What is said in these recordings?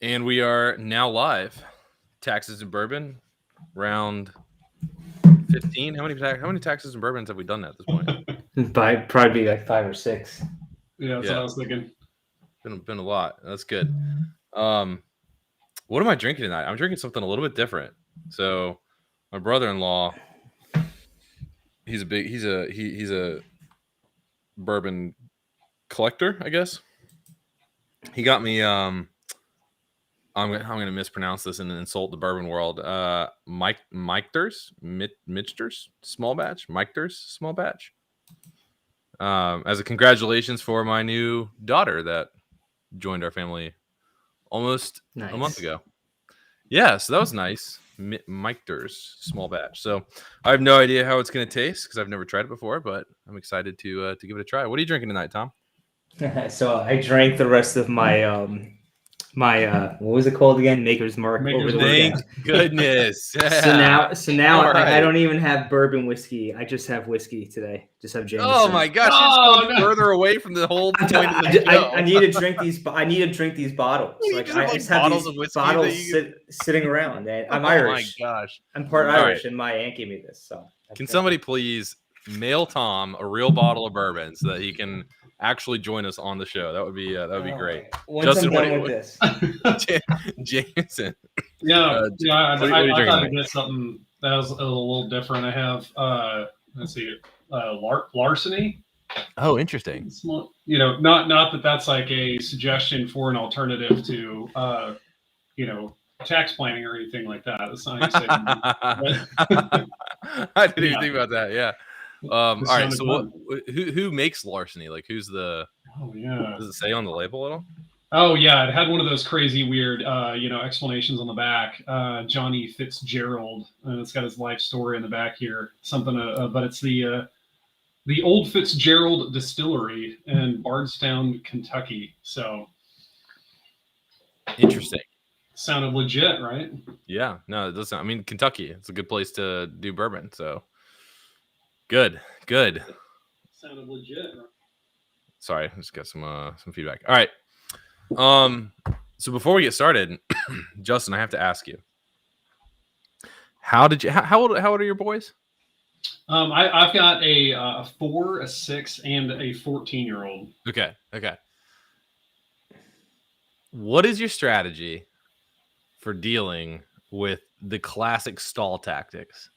And we are now live. Taxes and bourbon, round 15. How many taxes and bourbons have we done at this point? Probably like 5 or 6. Yeah, that's what I was thinking. Been a lot. That's good. What am I drinking tonight? I'm drinking something a little bit different. So, my brother-in-law, he's a bourbon collector, I guess. He got me I'm gonna mispronounce this and insult the bourbon world. Michter's small batch. Michter's small batch. As a congratulations for my new daughter that joined our family almost a month ago. Yeah, so that was nice. Michter's small batch. So I have no idea how it's gonna taste because I've never tried it before, but I'm excited to give it a try. What are you drinking tonight, Tom? So I drank the rest of my what was it called again? Maker's Mark. Thank goodness. Yeah. So now right. I don't even have bourbon whiskey. I just have whiskey today. Just have Jameson. Oh my gosh! It's further away from the whole point of the show. I need to drink these. I need to drink these bottles. Like I just have bottles of whiskey bottles sitting around. I'm Irish. Oh my gosh! I'm part Irish, and my aunt gave me this. So can somebody please mail Tom a real bottle of bourbon so that he can actually join us on the show? That would be great. Once Justin, I'm done with this. Jameson. I thought I'd get something that was a little different. I have let's see, larceny. Oh, interesting. Not that's like a suggestion for an alternative to tax planning or anything like that. That's not I didn't even think about that. Yeah. All right. So who makes larceny? Like who's the? Oh yeah. Does it say on the label at all? Oh yeah, it had one of those crazy weird explanations on the back. Johnny Fitzgerald, and it's got his life story in the back here. Something, but it's the Old Fitzgerald Distillery in Bardstown, Kentucky. So interesting. Sounded legit, right? Yeah. No, it doesn't. I mean, Kentucky. It's a good place to do bourbon. So. Good. Sounded legit. Sorry, I just got some feedback. All right. So before we get started, Justin, I have to ask you. How old are your boys? I've got a 4, a 6, and a 14-year-old. Okay. What is your strategy for dealing with the classic stall tactics?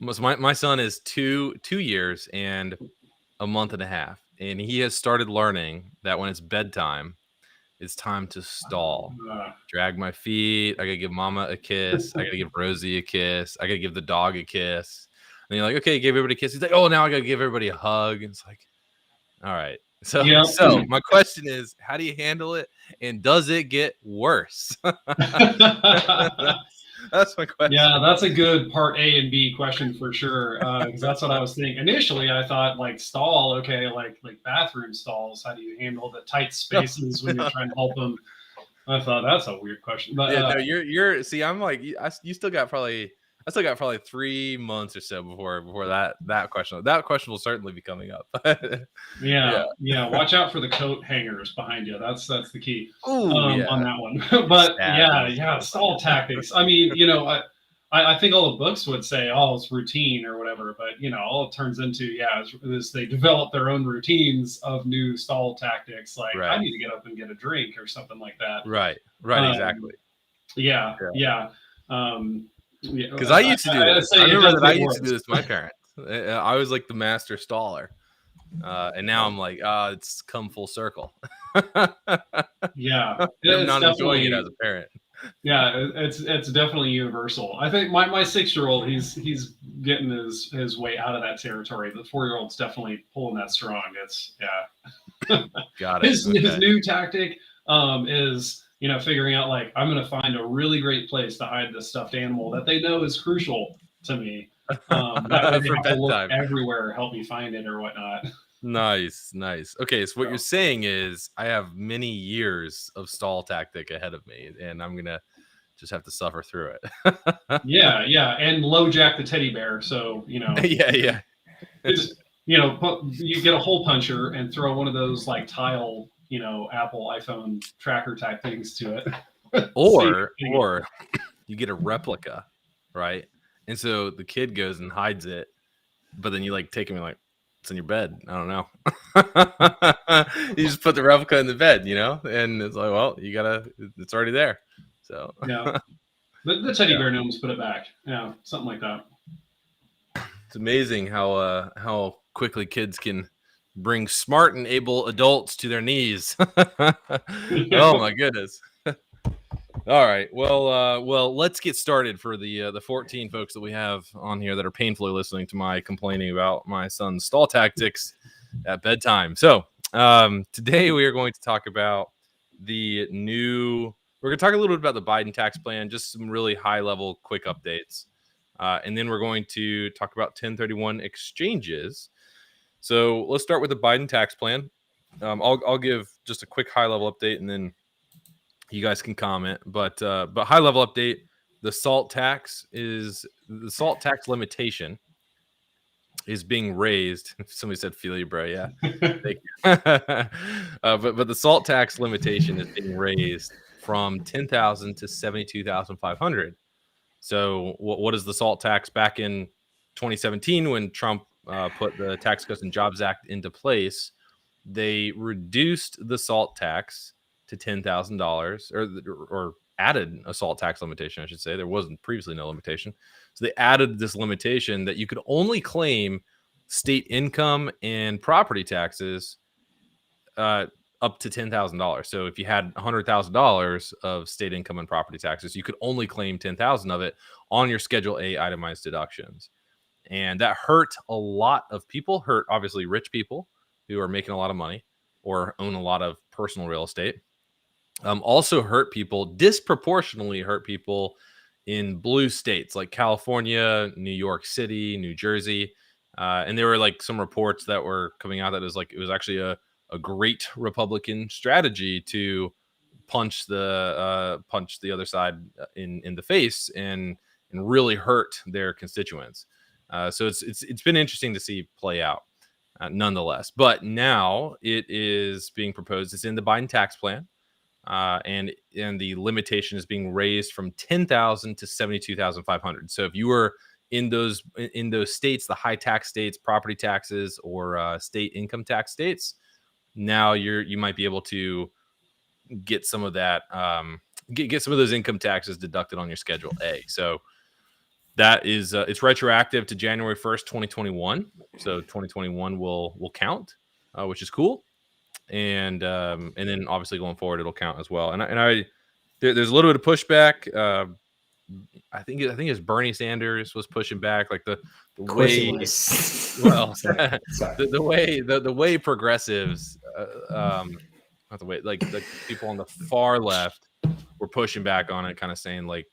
My son is two years and a month and a half, and he has started learning that when it's bedtime, it's time to stall. Drag my feet. I gotta give Mama a kiss. I gotta give Rosie a kiss. I gotta give the dog a kiss. And you're like, okay, give everybody a kiss. He's like, oh, now I gotta give everybody a hug. And it's like, all right. So my question is, how do you handle it, and does it get worse? That's my question. Yeah, that's a good part A and B question for sure. Because that's what I was thinking. Initially, I thought like stall, okay, like bathroom stalls. How do you handle the tight spaces when you're trying to help them? I thought that's a weird question. But yeah, no, you're. See, I'm like, you still got probably. I still got probably 3 months or so before that question. That question will certainly be coming up. yeah. Watch out for the coat hangers behind you. That's the key. On that one. But yeah, stall tactics. I mean, I think all the books would say, oh, it's routine or whatever. But all it turns into, is they develop their own routines of new stall tactics. Like I need to get up and get a drink or something like that. Right. Exactly. Yeah. Because I used to do this. I remember that I used to do this to my parents. I was like the master staller. And now I'm like, it's come full circle. Yeah. I'm not enjoying it as a parent. Yeah, it's definitely universal. I think my 6-year-old, he's getting his way out of that territory. The 4-year-old's definitely pulling that strong. Got it. His new tactic is figuring out like I'm going to find a really great place to hide this stuffed animal that they know is crucial to me. That way they have to look everywhere, help me find it or whatnot. Nice. Okay, so what you're saying is I have many years of stall tactic ahead of me, and I'm gonna just have to suffer through it. yeah, and low jack the teddy bear. So yeah. Just you get a hole puncher and throw one of those like tile Apple iPhone tracker type things to it. or you get a replica, right? And so the kid goes and hides it, but then you like take him and like, it's in your bed. I don't know. You just put the replica in the bed, you know, and it's like, well, it's already there. So yeah, the teddy bear gnomes put it back. Yeah, something like that. It's amazing how quickly kids can bring smart and able adults to their knees. Oh my goodness. All right. Well, let's get started for the 14 folks that we have on here that are painfully listening to my complaining about my son's stall tactics at bedtime. So, today we are going to talk about we're going to talk a little bit about the Biden tax plan, just some really high level quick updates. And then we're going to talk about 1031 exchanges. So let's start with the Biden tax plan. I'll give just a quick high level update, and then you guys can comment. But high level update: the salt tax limitation is being raised. Somebody said, "Feel you, bro." Yeah. Thank you. But the salt tax limitation is being raised from 10,000 to 72,500. So what is the salt tax back in 2017 when Trump put the Tax Cuts and Jobs Act into place? They reduced the salt tax to $10,000 or added a salt tax limitation, I should say. There wasn't previously no limitation. So they added this limitation that you could only claim state income and property taxes up to $10,000. So if you had $100,000 of state income and property taxes, you could only claim 10,000 of it on your Schedule A itemized deductions. And that hurt a lot of people, hurt obviously rich people who are making a lot of money or own a lot of personal real estate. Also disproportionately hurt people in blue states like California, New York City, New Jersey. And there were like some reports that were coming out that it was actually a great Republican strategy to punch the other side in the face and really hurt their constituents. So it's been interesting to see play out, nonetheless. But now it is being proposed. It's in the Biden tax plan, and the limitation is being raised from 10,000 to 72,500. So if you were in those states, the high tax states, property taxes, or state income tax states, now you might be able to get some of that, get some of those income taxes deducted on your Schedule A. So that is it's retroactive to January 1st, 2021. So 2021 will count, which is cool. And then obviously going forward it'll count as well. There's a little bit of pushback. I think it's Bernie Sanders was pushing back, like the way. Well, sorry. the way progressives, not the way, like the people on the far left were pushing back on it, kind of saying like,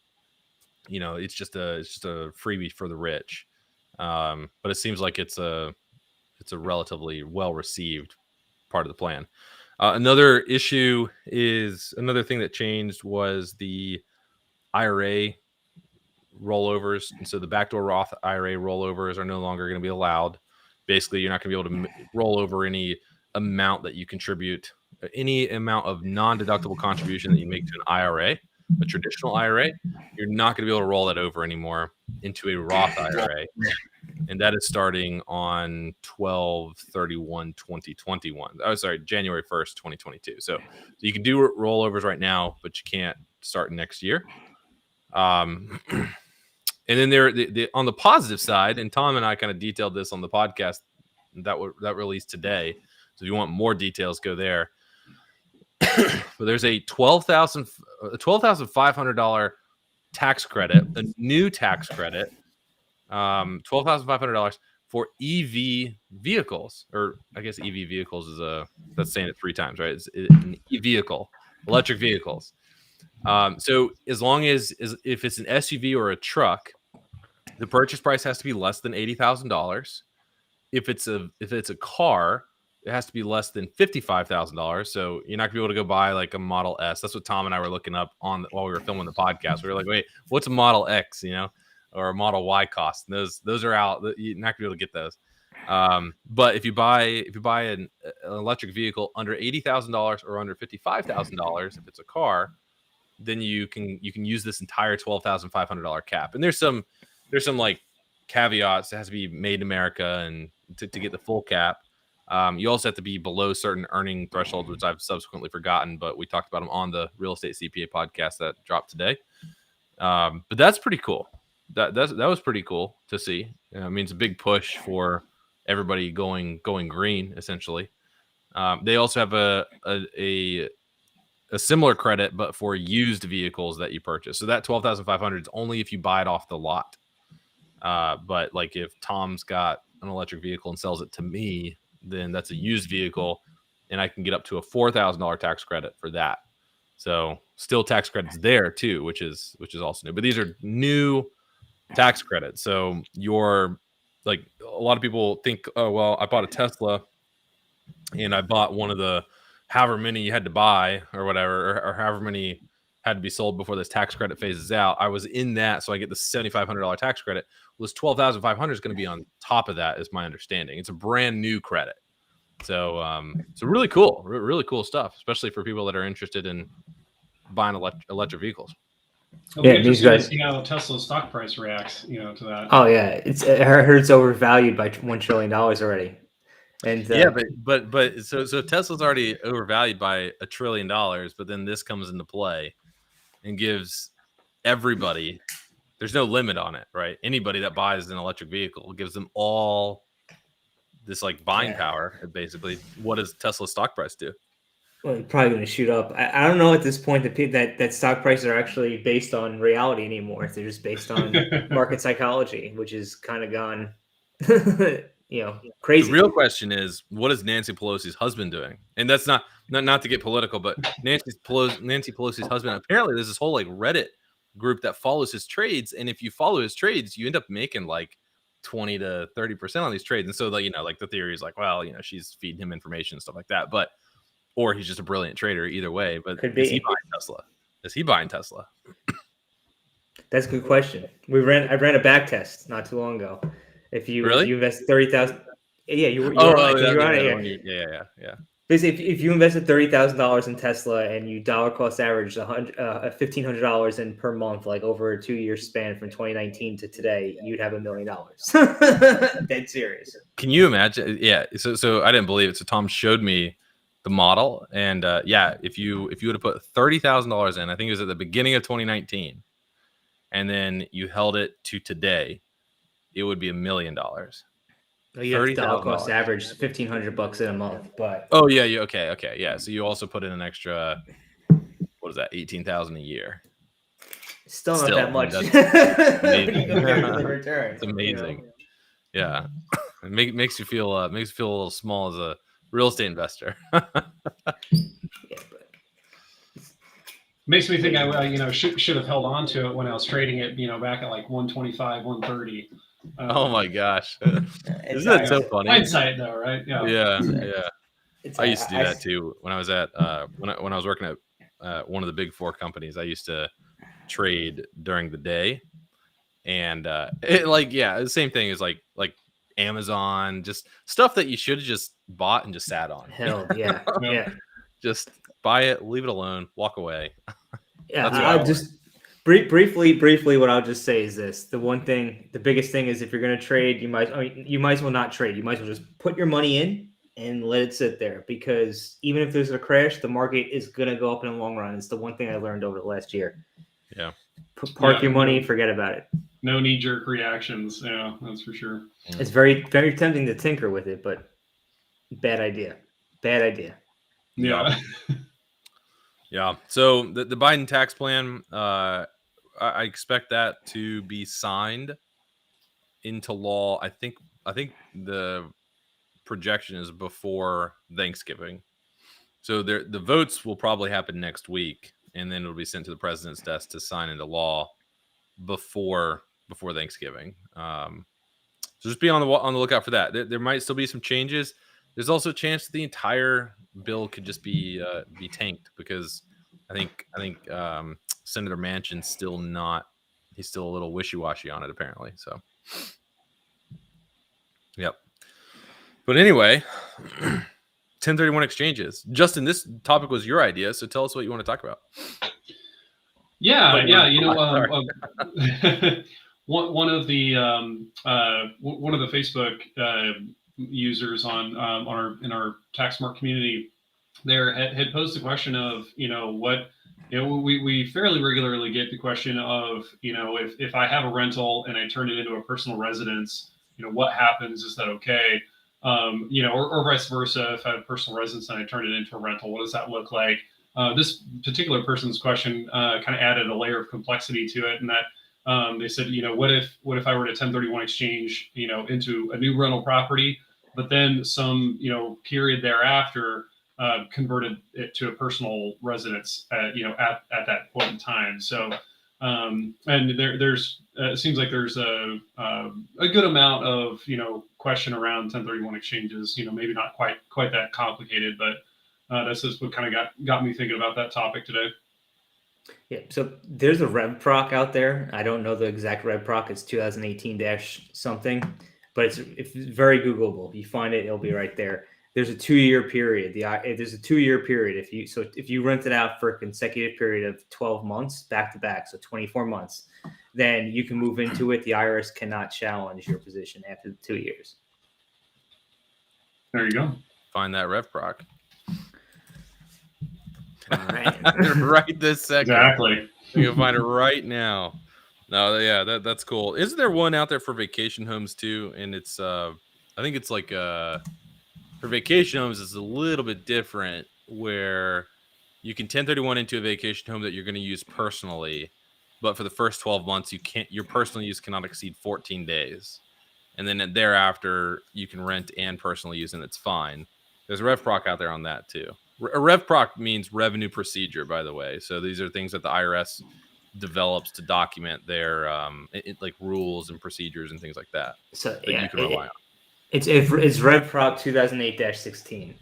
you know, it's just a freebie for the rich. But it seems like it's a relatively well received part of the plan. Another thing that changed was the IRA rollovers. And so the backdoor Roth IRA rollovers are no longer going to be allowed. Basically, you're not going to be able to roll over any amount that you contribute, any amount of non-deductible contribution that you make to an IRA, a traditional IRA. You're not going to be able to roll that over anymore into a Roth IRA. And that is starting on 12/31/2021. Oh, sorry, January 1st, 2022. So you can do rollovers right now, but you can't start next year. And then on the positive side, and Tom and I kind of detailed this on the podcast that released today. So if you want more details, go there. But there's a $12,500 tax credit, a new tax credit, $12,500 for EV vehicles, or I guess EV vehicles that's saying it three times, right? It's an e-vehicle, electric vehicles. So as long as if it's an SUV or a truck, the purchase price has to be less than $80,000. If it's a car, it has to be less than $55,000. So you're not gonna be able to go buy like a Model S. That's what Tom and I were looking up while we were filming the podcast. We were like, wait, what's a Model X? You know, or a Model Y cost? And those are out. You're not gonna be able to get those. But if you buy an electric vehicle under $80,000 or under $55,000, if it's a car, then you can use this entire $12,500 cap. And there's some like caveats. It has to be made in America and to get the full cap. You also have to be below certain earning thresholds, which I've subsequently forgotten, but we talked about them on the Real Estate CPA podcast that dropped today. But that's pretty cool. That was pretty cool to see. It means a big push for everybody going green, essentially. They also have a similar credit, but for used vehicles that you purchase. So that 12,500 is only if you buy it off the lot. But like if Tom's got an electric vehicle and sells it to me, then that's a used vehicle, and I can get up to a $4,000 tax credit for that. So still tax credits there too, which is also new. But these are new tax credits. So you're like, a lot of people think, oh well, I bought a Tesla, and I bought one of the however many you had to buy or whatever, or however many had to be sold before this tax credit phases out. I was in that, so I get the $7,500 tax credit. Well, this $12,500 is going to be on top of that, is my understanding. It's a brand new credit. So so really cool, really cool stuff, especially for people that are interested in buying electric vehicles. It'll be interesting to see how Tesla's stock price reacts, to that. Oh yeah, I heard it's overvalued by $1 trillion already. And yeah, but so Tesla's already overvalued by $1 trillion, but then this comes into play and gives everybody, there's no limit on it, right? Anybody that buys an electric vehicle gives them all this like buying power. Basically, what does Tesla's stock price do? Well, it's probably going to shoot up. I don't know at this point that stock prices are actually based on reality anymore. They're just based on market psychology, which is kind of gone, crazy. The real question is, what is Nancy Pelosi's husband doing? And that's not to get political, but Nancy Pelosi's husband, apparently there's this whole like Reddit group that follows his trades, and if you follow his trades, you end up making like 20 to 30% on these trades. And so like, like the theory is like, well, she's feeding him information and stuff like that, but or he's just a brilliant trader. Either way, but is he buying Tesla? Is he buying Tesla? That's a good question. I ran a back test not too long ago. If you invest 30,000, yeah, you're on it. Yeah. Basically, if you invested $30,000 in Tesla and you dollar cost averaged $1,500 in per month, like over a 2-year span from 2019 to today, you'd have $1 million. Dead serious. Can you imagine? Yeah. So I didn't believe it. So Tom showed me the model, and if you would have put $30,000 in, I think it was at the beginning of 2019, and then you held it to today, it would be $1 million. You dollar cost average $1,500 in a month, but okay, yeah. So you also put in an extra, what is that, $18,000 a year? Still not that much. That's amazing. It's amazing. Yeah, it makes you feel a little small as a real estate investor. Makes me think I should have held on to it when I was trading it, back at like 125, 130. Oh my gosh. Isn't that so funny? Hindsight though, right? Yeah. I used to do that too when I was at when I was working at one of the big 4 companies. I used to trade during the day, and the same thing as like Amazon, just stuff that you should have just bought and just sat on. Hell yeah. Yeah. Just buy it, leave it alone, walk away. Yeah, I'll just briefly what I'll just say is this. The biggest thing is if you're going to trade, you might as well not trade. You might as well just put your money in and let it sit there, because even if there's a crash, the market is going to go up in the long run. It's the one thing I learned over the last year. Yeah. Park your money, forget about it. No knee-jerk reactions. Yeah, that's for sure. It's very, very tempting to tinker with it, but bad idea. Yeah. Yeah. So the Biden tax plan, I expect that to be signed into law. I think the projection is before Thanksgiving. So the votes will probably happen next week, and then it'll be sent to the president's desk to sign into law before Thanksgiving. So just be on the lookout for that. There might still be some changes. There's also a chance that the entire bill could just be tanked, because I think Senator Manchin's he's still a little wishy-washy on it apparently. So, yep. But anyway, 1031 exchanges. Justin, this topic was your idea, so tell us what you want to talk about. Yeah, you know, one of the Facebook users on in our tax smart community there had posed the question of, you know, what, you know, we fairly regularly get the question of, you know, if I have a rental and I turn it into a personal residence, you know, what happens? Is that okay? You know, or vice versa. If I have a personal residence and I turn it into a rental, what does that look like? This particular person's question kind of added a layer of complexity to it, and that they said, you know, what if I were to 1031 exchange, you know, into a new rental property, but then some, you know, period thereafter converted it to a personal residence, you know, at that point in time. So, and there's it seems like there's a good amount of, you know, question around 1031 exchanges. You know, maybe not quite that complicated, but that's just what kind of got me thinking about that topic today. Yeah, so there's a rev proc out there. I don't know the exact rev proc. It's 2018- something, but it's very Googleable. If you find it, it'll be right there. There's a 2-year period. There's a 2-year period. If you rent it out for a consecutive period of 12 months back to back, so 24 months, then you can move into it. The IRS cannot challenge your position after the 2 years. There you go. Find that rev proc. All right. Right this second. Exactly. You can find it right now. No, yeah, that's cool. Isn't there one out there for vacation homes too? And it's I think it's like for vacation homes it's a little bit different, where you can 1031 into a vacation home that you're going to use personally, but for the first 12 months your personal use cannot exceed 14 days. And then thereafter you can rent and personal use, and it's fine. There's a rev proc out there on that too. A rev proc means revenue procedure, by the way. So these are things that the IRS develops to document their like rules and procedures and things like that. So that you can rely on. It's rev proc 2008-16.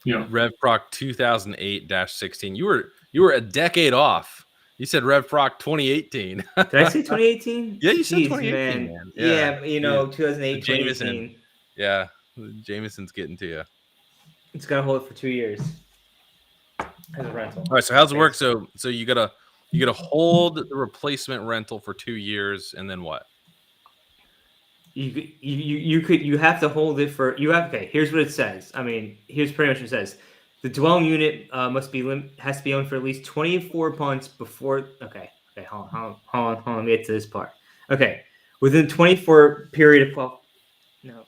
Yeah, rev proc 2008-16. You were a decade off. You said rev proc 2018. Did I say 2018? Yeah, you said 2018, man. Yeah, you know, 2008, 2018. Yeah, Jameson's getting to you. It's gonna hold it for 2 years as a rental. All right, so how's it work? So you gotta hold the replacement rental for 2 years, and then what? You have to hold it for okay. Here's what it says. I mean, here's pretty much what it says. The dwelling unit has to be owned for at least 24 months before. Okay, hold on. Let me get to this part. Okay, within 24 period of 12. No.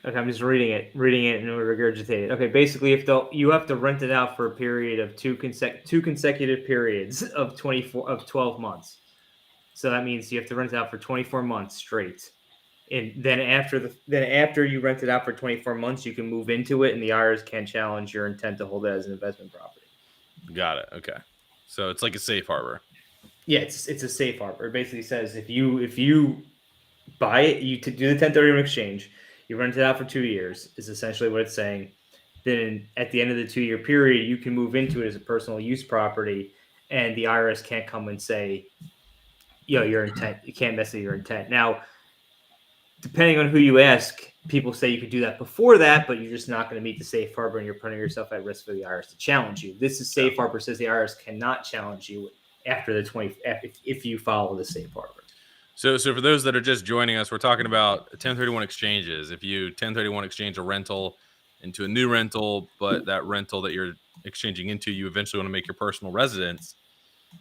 Okay, I'm just reading it and regurgitate it. Okay, basically, you have to rent it out for a period of two consecutive periods of 12 months. So that means you have to rent it out for 24 months straight. And then after you rent it out for 24 months, you can move into it, and the IRS can't challenge your intent to hold it as an investment property. Got it. Okay, so it's like a safe harbor. Yeah, it's a safe harbor. It basically says if you buy it, you to do the 1031 exchange, you rent it out for 2 years. Is essentially what it's saying. Then at the end of the 2-year period, you can move into it as a personal use property, and the IRS can't come and say, you know, your intent. You can't mess with your intent. Now, depending on who you ask, people say you could do that before that, but you're just not going to meet the safe harbor, and you're putting yourself at risk for the IRS to challenge you. This is safe harbor says the IRS cannot challenge you after the if you follow the safe harbor. So for those that are just joining us, we're talking about 1031 exchanges. If you 1031 exchange a rental into a new rental, but that rental that you're exchanging into, you eventually want to make your personal residence,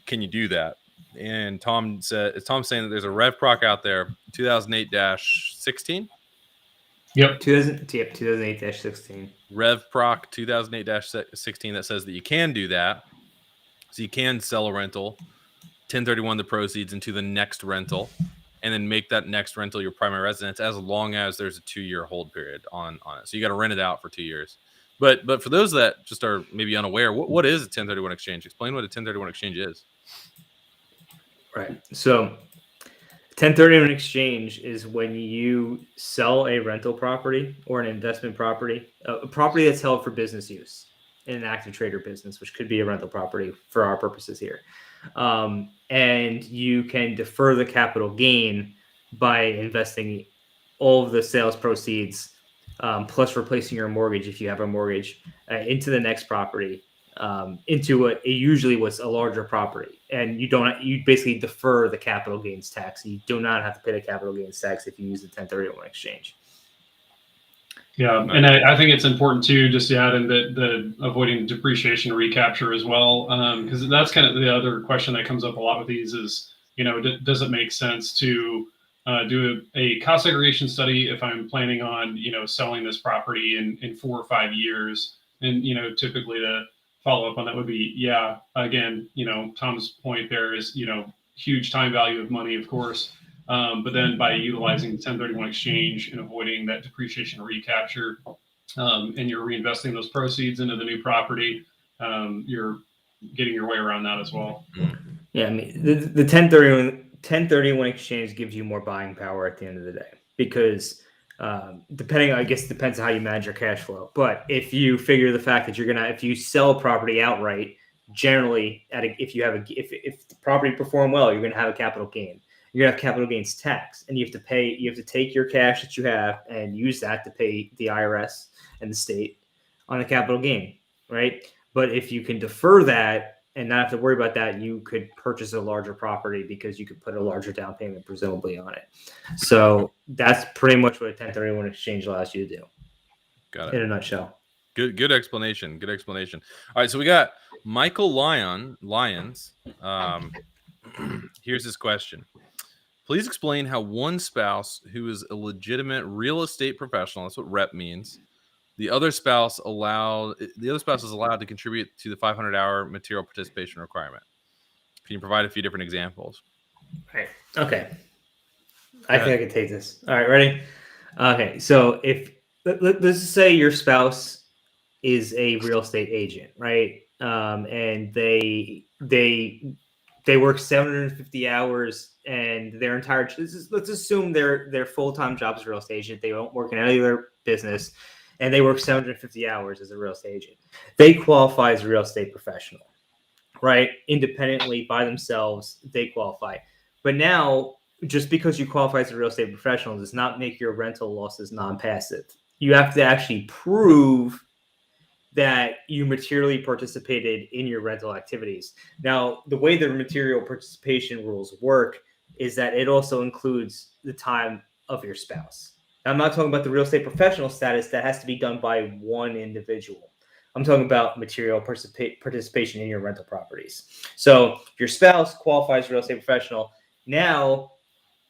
can you do that? And Tom's saying that there's a rev proc out there, 2008-16. Yep. 2008-16. Rev proc 2008-16 that says that you can do that. So you can sell a rental, 1031 the proceeds into the next rental, and then make that next rental your primary residence, as long as there's a 2-year hold period on it. So you got to rent it out for 2 years. But for those that just are maybe unaware, what is a 1031 exchange? Explain what a 1031 exchange is. Right. So 1031 exchange is when you sell a rental property or an investment property, a property that's held for business use in an active trader business, which could be a rental property for our purposes here. And you can defer the capital gain by investing all of the sales proceeds plus replacing your mortgage if you have a mortgage into the next property into usually what's a larger property, and you basically defer the capital gains tax. You do not have to pay the capital gains tax if you use the 1031 exchange. Yeah, and I think it's important too, just to add in the avoiding depreciation recapture as well, because that's kind of the other question that comes up a lot with these is, does it make sense to do a cost segregation study if I'm planning on, selling this property in 4 or 5 years? And, typically the follow up on that would be, yeah, again, Tom's point there is, huge time value of money, of course. But then by utilizing the 1031 exchange and avoiding that depreciation recapture, and you're reinvesting those proceeds into the new property, you're getting your way around that as well. Yeah, I mean, the 1031 exchange gives you more buying power at the end of the day, because depends on how you manage your cash flow. But if you figure the fact that if you sell a property outright, generally if the property perform well, you're going to have a capital gain. You're going to have capital gains tax, and you have to take your cash that you have and use that to pay the IRS and the state on the capital gain, right? But if you can defer that and not have to worry about that, you could purchase a larger property because you could put a larger down payment presumably on it. So that's pretty much what a 1031 exchange allows you to do. Got it. In a nutshell. Good explanation. Good explanation. All right, so we got Michael Lyons. Here's his question. Please explain how one spouse who is a legitimate real estate professional, that's what rep means, the other spouse is allowed to contribute to the 500-hour material participation requirement. Can you provide a few different examples? Right. Okay. I think I can take this. All right, ready? Okay, so let's say your spouse is a real estate agent, right? And they work 750 hours, and their entire let's assume their full-time job is a real estate agent. They don't work in any other business, and they work 750 hours as a real estate agent. They qualify as a real estate professional, right? Independently by themselves, they qualify. But now, just because you qualify as a real estate professional does not make your rental losses non-passive. You have to actually prove that you materially participated in your rental activities. Now, the way the material participation rules work is that it also includes the time of your spouse. Now, I'm not talking about the real estate professional status that has to be done by one individual. I'm talking about material participation in your rental properties. So your spouse qualifies as a real estate professional. Now,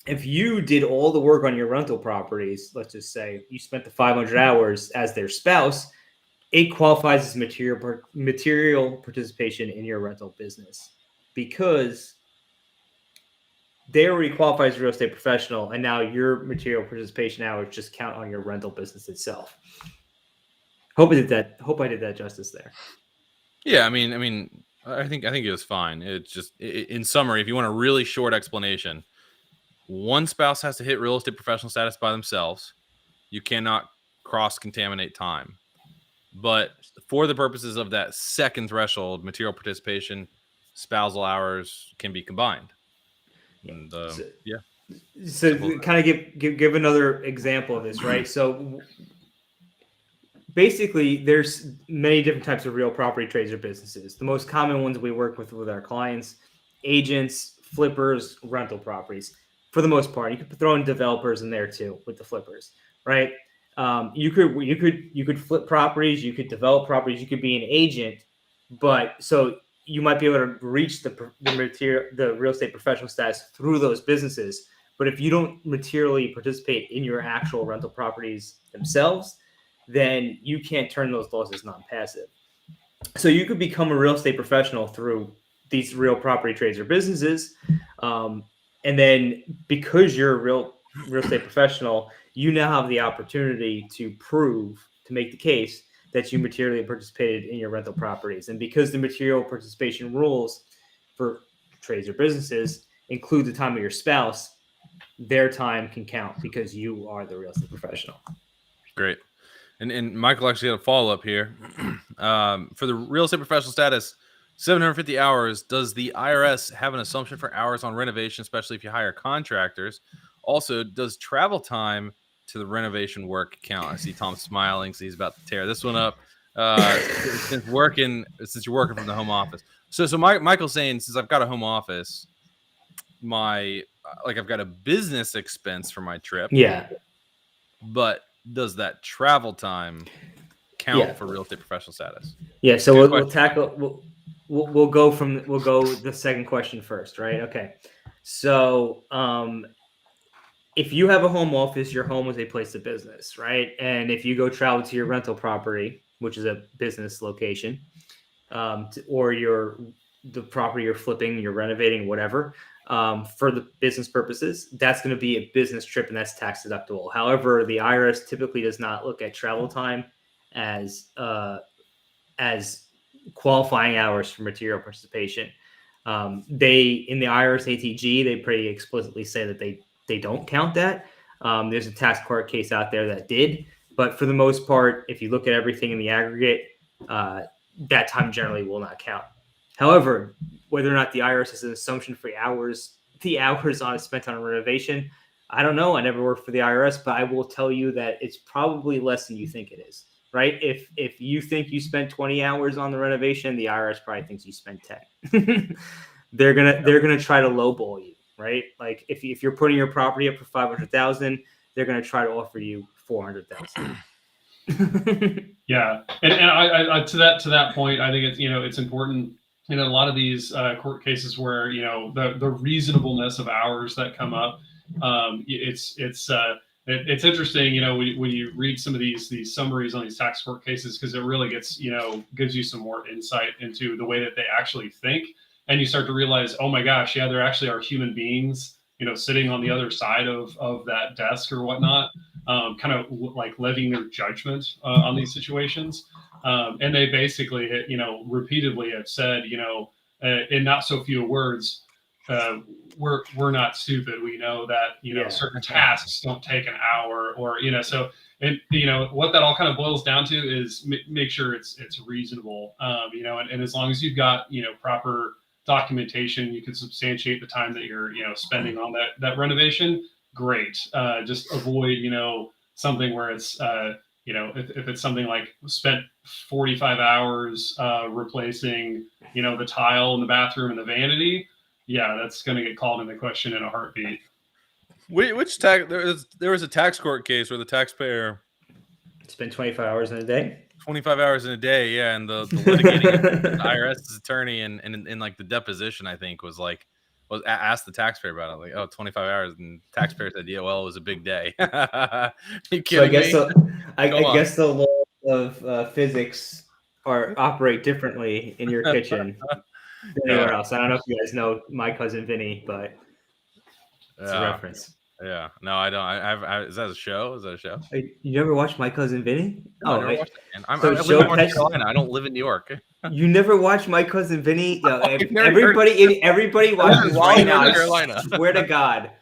if you did all the work on your rental properties, let's just say you spent the 500 hours as their spouse, it qualifies as material participation in your rental business because they already qualify as a real estate professional, and now your material participation hours just count on your rental business itself. Hope I did that justice there. Yeah, I think it was fine. It's just, in summary, if you want a really short explanation, one spouse has to hit real estate professional status by themselves. You cannot cross-contaminate time. But for the purposes of that second threshold, material participation, spousal hours can be combined. And So kind of give another example of this, right? So basically, there's many different types of real property trades or businesses. The most common ones we work with our clients: agents, flippers, rental properties. For the most part, you could throw in developers in there too with the flippers, right? You could flip properties, you could develop properties, you could be an agent, but so you might be able to reach the real estate professional status through those businesses. But if you don't materially participate in your actual rental properties themselves, then you can't turn those losses non-passive. So you could become a real estate professional through these real property trades or businesses, and then because you're a real estate professional, you now have the opportunity to make the case that you materially participated in your rental properties. And because the material participation rules for trades or businesses include the time of your spouse, their time can count because you are the real estate professional. Great. And Michael actually had a follow-up here. For the real estate professional status, 750 hours, does the IRS have an assumption for hours on renovation, especially if you hire contractors? Also, does travel time to the renovation work count? I see Tom smiling, so he's about to tear this one up. since you're working from the home office. So Michael's saying, since I've got a home office, I've got a business expense for my trip. Yeah. But does that travel time count for real estate professional status? Yeah. So we'll tackle. We'll go the second question first, right? Okay. So if you have a home office, your home is a place of business, right? And if you go travel to your rental property, which is a business location, or the property you're flipping, you're renovating, whatever, for the business purposes, that's going to be a business trip and that's tax deductible. However, the IRS typically does not look at travel time as qualifying hours for material participation. They, in the IRS ATG, they pretty explicitly say that they don't count that. There's a tax court case out there that did, but for the most part, if you look at everything in the aggregate, that time generally will not count. However, whether or not the IRS has an assumption for the hours spent on a renovation, I don't know. I never worked for the IRS, but I will tell you that it's probably less than you think it is. Right? If you think you spent 20 hours on the renovation, the IRS probably thinks you spent 10. They're gonna try to lowball you, right? Like if you're putting your property up for 500,000, they're gonna try to offer you 400,000. Yeah, and I to that point, I think it's important in a lot of these court cases where the reasonableness of hours that come up. It's interesting, when you read some of these summaries on these tax court cases, because it really gives you some more insight into the way that they actually think, and you start to realize, oh my gosh, yeah, there actually are human beings, sitting on the other side of that desk or whatnot, kind of like levying their judgment on these situations, and they basically, repeatedly have said, in not so few words, we're not stupid. We know that certain tasks don't take an hour, or so. And what that all kind of boils down to is make sure it's reasonable. And as long as you've got proper documentation, you can substantiate the time that you're spending on that renovation. Great. Just avoid something where it's if it's something like spent 45 hours replacing the tile in the bathroom and the vanity. Yeah, that's going to get called into question in a heartbeat. Which tax? There was a tax court case where the taxpayer spent 25 hours in a day. 25 hours in a day, yeah, and the litigating the IRS's attorney and in like the deposition, I think was asked the taxpayer about it, like, 25 hours, and the taxpayer said, yeah, well, it was a big day. You kidding so I me? I guess the law of physics operate differently in your kitchen than anywhere else. I don't know if you guys know My Cousin Vinny, but it's a reference. Yeah, no, I don't. Is that a show? Is that a show? You never watched My Cousin Vinny? No, I never watched it, man. I live in North Carolina. I don't live in New York. You never watched My Cousin Vinny? Everybody watches Wally now. I swear to God.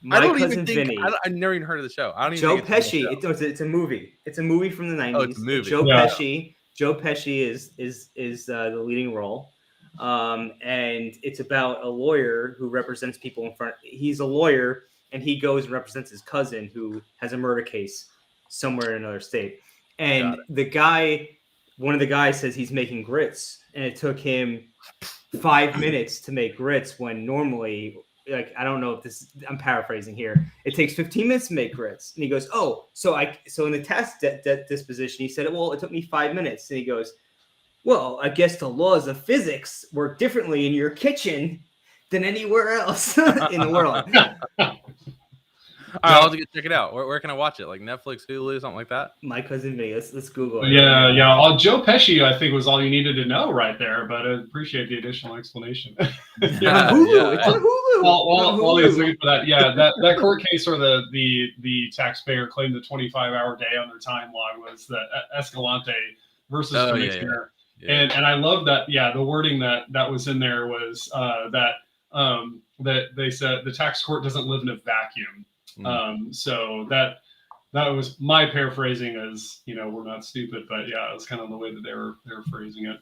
My Cousin Vinny. I've never even heard of the show. I don't even Joe Pesci. It's a movie. It's a movie from the 90s. Oh, it's a movie. Joe Pesci is the leading role. And it's about a lawyer who represents people in front. He's a lawyer and he goes and represents his cousin who has a murder case somewhere in another state. And one of the guys says he's making grits, and it took him 5 minutes to make grits when normally, like, I don't know if I'm paraphrasing here, it takes 15 minutes to make grits. And he goes, so in the tax disposition, he said, well, it took me 5 minutes. And he goes, well, I guess the laws of physics work differently in your kitchen than anywhere else in the world. I'll have to go check it out. Where can I watch it? Like Netflix, Hulu, something like that? My Cousin Vinny. Let's Google it. Yeah. Joe Pesci, I think, was all you needed to know right there. But I appreciate the additional explanation. It's on Hulu. While he was looking for that, that court case where the taxpayer claimed the 25-hour day on their time log was the Escalante versus Commissioner. Yeah. And I love that. Yeah, the wording that was in there was that they said the tax court doesn't live in a vacuum. So that was my paraphrasing as, we're not stupid, but yeah, it was kind of the way that they were phrasing it.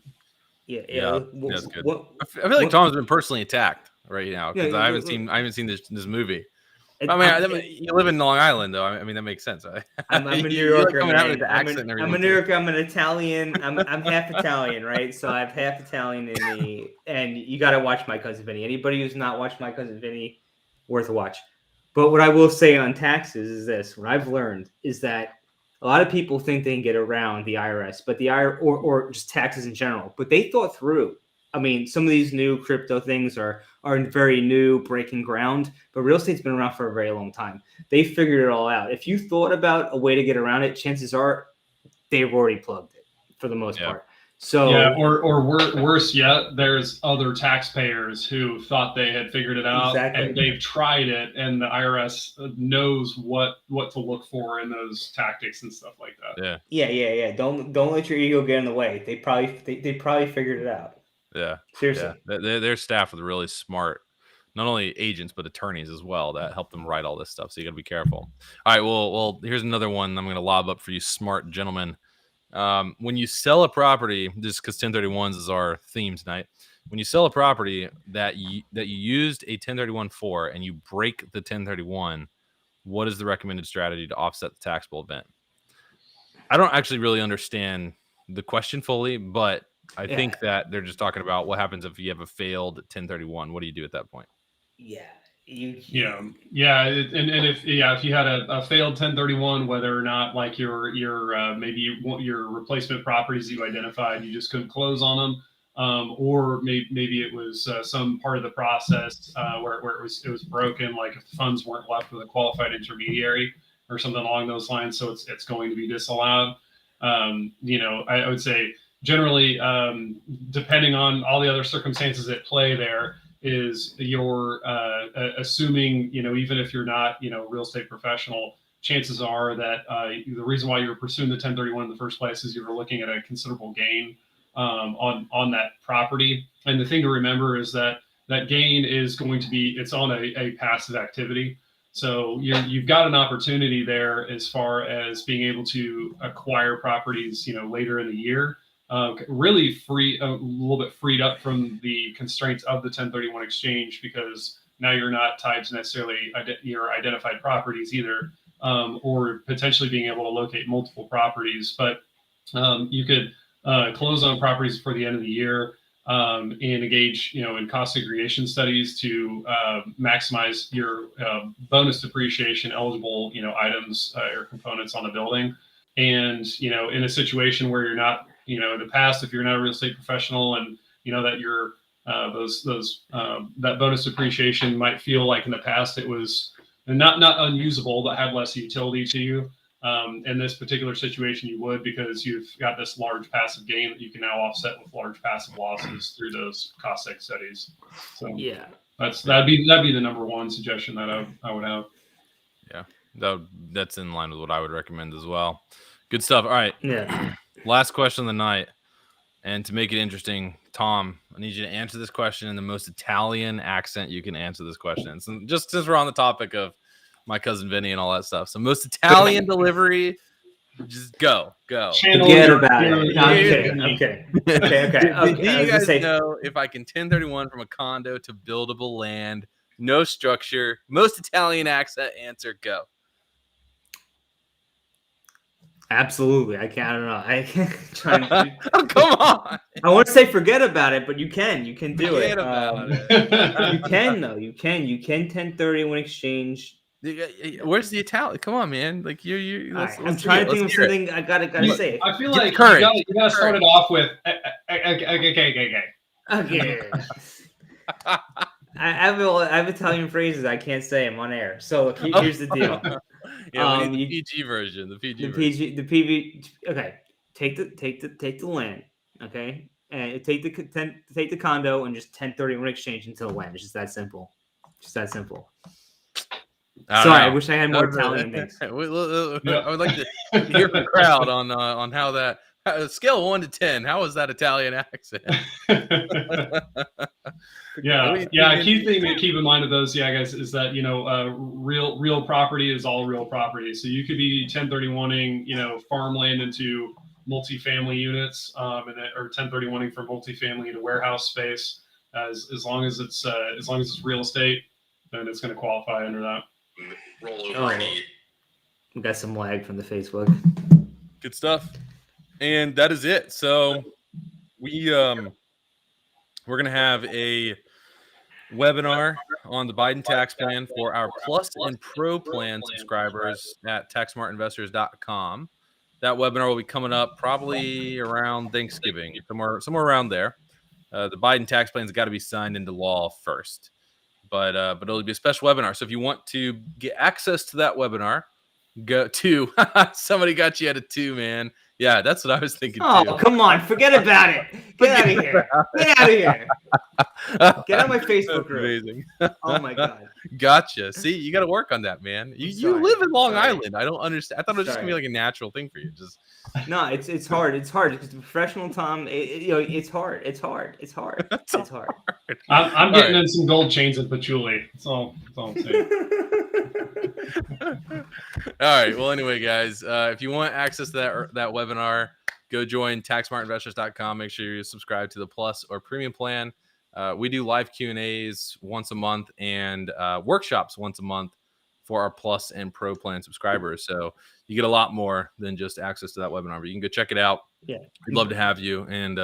Yeah, that's good. I feel like Tom's been personally attacked right now because I haven't seen this movie. I mean, you live in Long Island, though. I mean, that makes sense. I'm a New Yorker, man. I'm a New Yorker. I'm an Italian. I'm half Italian, right? So I have half Italian in me. And you got to watch My Cousin Vinny. Anybody who's not watched My Cousin Vinny, worth a watch. But what I will say on taxes is this: what I've learned is that a lot of people think they can get around the IRS, but the IRS or just taxes in general. But they thought through. I mean, some of these new crypto things are very new, breaking ground, but real estate's been around for a very long time. They figured it all out. If you thought about a way to get around it, chances are they've already plugged it for the most part. So yeah, or worse yet, there's other taxpayers who thought they had figured it out, and they've tried it, and the IRS knows what to look for in those tactics and stuff like that. Yeah. Don't let your ego get in the way. They probably figured it out. Yeah, seriously. Yeah. Their staff with really smart, not only agents but attorneys as well that help them write all this stuff. So you got to be careful. All right, well, here's another one I'm going to lob up for you, smart gentlemen. When you sell a property, just because 1031s is our theme tonight, when you sell a property that you used a 1031 for and you break the 1031, what is the recommended strategy to offset the taxable event? I don't actually really understand the question fully, but I think that they're just talking about what happens if you have a failed 1031. What do you do at that point? Yeah. And if you had a failed 1031, whether or not like your maybe your replacement properties that you identified, you just couldn't close on them, or maybe it was some part of the process where it was broken, like if the funds weren't left with a qualified intermediary or something along those lines, so it's going to be disallowed. I would say generally, depending on all the other circumstances at play there, is you're assuming, even if you're not, real estate professional, chances are that the reason why you're pursuing the 1031 in the first place is you're looking at a considerable gain on that property. And the thing to remember is that gain is going to be, it's on a passive activity. So you've got an opportunity there as far as being able to acquire properties, later in the year. Really a little bit freed up from the constraints of the 1031 exchange, because now you're not tied to necessarily your identified properties either, or potentially being able to locate multiple properties. But you could close on properties before the end of the year and engage, in cost segregation studies to maximize your bonus depreciation eligible, items or components on the building. And, in a situation where you're not, in the past, if you're not a real estate professional and that you're that bonus depreciation might feel like in the past it was not unusable but had less utility to you. In this particular situation, you would, because you've got this large passive gain that you can now offset with large passive losses through those cost seg studies. So that'd be the number one suggestion that I would have. Yeah, that's in line with what I would recommend as well. Good stuff. All right. Yeah. Last question of the night. And to make it interesting, Tom, I need you to answer this question in the most Italian accent you can answer this question. So just since we're on the topic of My Cousin Vinny and all that stuff. So most Italian delivery, just go. Forget about it. Okay. Do you guys know if I can 1031 from a condo to buildable land, no structure, most Italian accent answer, go. Absolutely. I don't know. I can't oh, come on. I want to say forget about it, but you can do forget it. About it. You can though. You can 1031 exchange. Where's the Italian? Come on, man. Like let's I'm trying to think of something. I gotta say. I feel like you gotta start it off with okay. I have Italian phrases I can't say them on air. So look, here's the deal. The PG version. The PG. Okay, take the land. Okay, and take the condo and just 1031 exchange into the land. It's just that simple. I wish I had more Italian things. I would like to hear from the crowd on how that scale of 1 to 10. How was that Italian accent? Key thing to keep in mind of those, guys, is that real property is all real property. So you could be 1031ing farmland into multifamily units, or 1031ing from multifamily into warehouse space. As long as it's real estate, then it's going to qualify under that. rollover ID. We got some lag from the Facebook. Good stuff. And that is it. So we're gonna have a webinar on the Biden tax plan for our Plus and Pro plan subscribers at taxsmartinvestors.com. That webinar will be coming up probably around Thanksgiving, somewhere around there. The Biden tax plan's got to be signed into law first, but it'll be a special webinar. So if you want to get access to that webinar, go to somebody got you at a 2, man. Yeah, that's what I was thinking. Oh, come on, forget about it. Get out of here. Get out of here. Get out of my Facebook group. Amazing. Oh my god. Gotcha. See, you got to work on that, man. You live in Long Island. I don't understand. I thought it was just gonna be like a natural thing for you. Just no, it's hard. It's hard because professional Tom. It's hard. It's hard. It's hard. It's hard. I'm getting in some gold chains at Patchouli. That's all I'm saying. All right. Well, anyway, guys, if you want access to that webinar, go join taxsmartinvestors.com. Make sure you subscribe to the Plus or Premium plan. We do live Q&As once a month and workshops once a month for our Plus and Pro plan subscribers. So you get a lot more than just access to that webinar. But you can go check it out. Yeah, we'd love to have you. And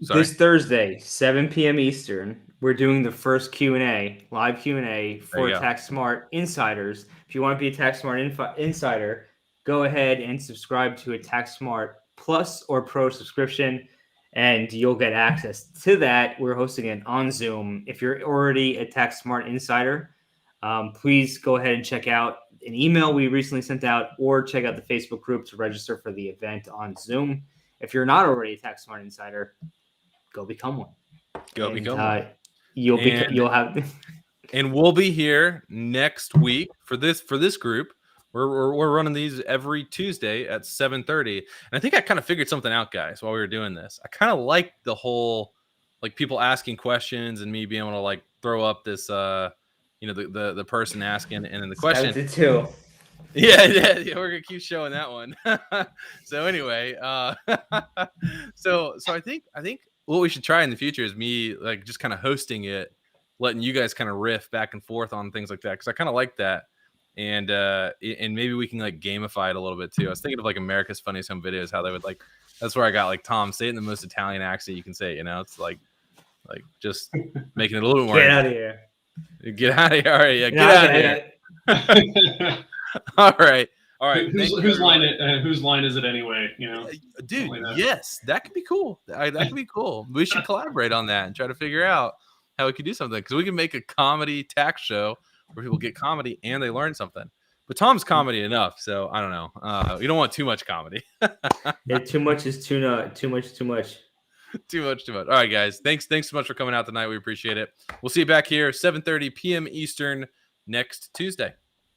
this Thursday, 7 p.m. Eastern, we're doing the first Q&A, live Q&A for TaxSmart insiders. If you want to be a TaxSmart insider, go ahead and subscribe to a TaxSmart Plus or Pro subscription, and you'll get access to that. We're hosting it on Zoom. If you're already a TaxSmart insider, please go ahead and check out an email we recently sent out, or check out the Facebook group to register for the event on Zoom. If you're not already a TaxSmart insider, go become one. Become one. You'll have. And we'll be here next week for this group. We're running these every Tuesday at 7:30. And I think I kind of figured something out, guys, while we were doing this. I kind of like the whole, like, people asking questions and me being able to, like, throw up this, the person asking and then the question. I did too. Yeah, we're gonna keep showing that one. So anyway, so I think what we should try in the future is me, like, just kind of hosting it, letting you guys kind of riff back and forth on things like that, because I kind of like that. And maybe we can, like, gamify it a little bit too. I was thinking of, like, America's Funniest Home Videos, how they would, like, that's where I got, like, Tom, say it in the most Italian accent you can say it, it's like just making it a little more. Get out of here. Get out of here. All right, yeah, get out of here. All right. Whose line is it anyway? Dude, yes, that could be cool. That could be cool. We should collaborate on that and try to figure out how we could do something, because we can make a comedy tax show where people get comedy and they learn something. But Tom's comedy enough, so I don't know. You don't want too much comedy. Yeah, too much is too much. Too much. All right, guys. Thanks so much for coming out tonight. We appreciate it. We'll see you back here 7:30 p.m. Eastern next Tuesday.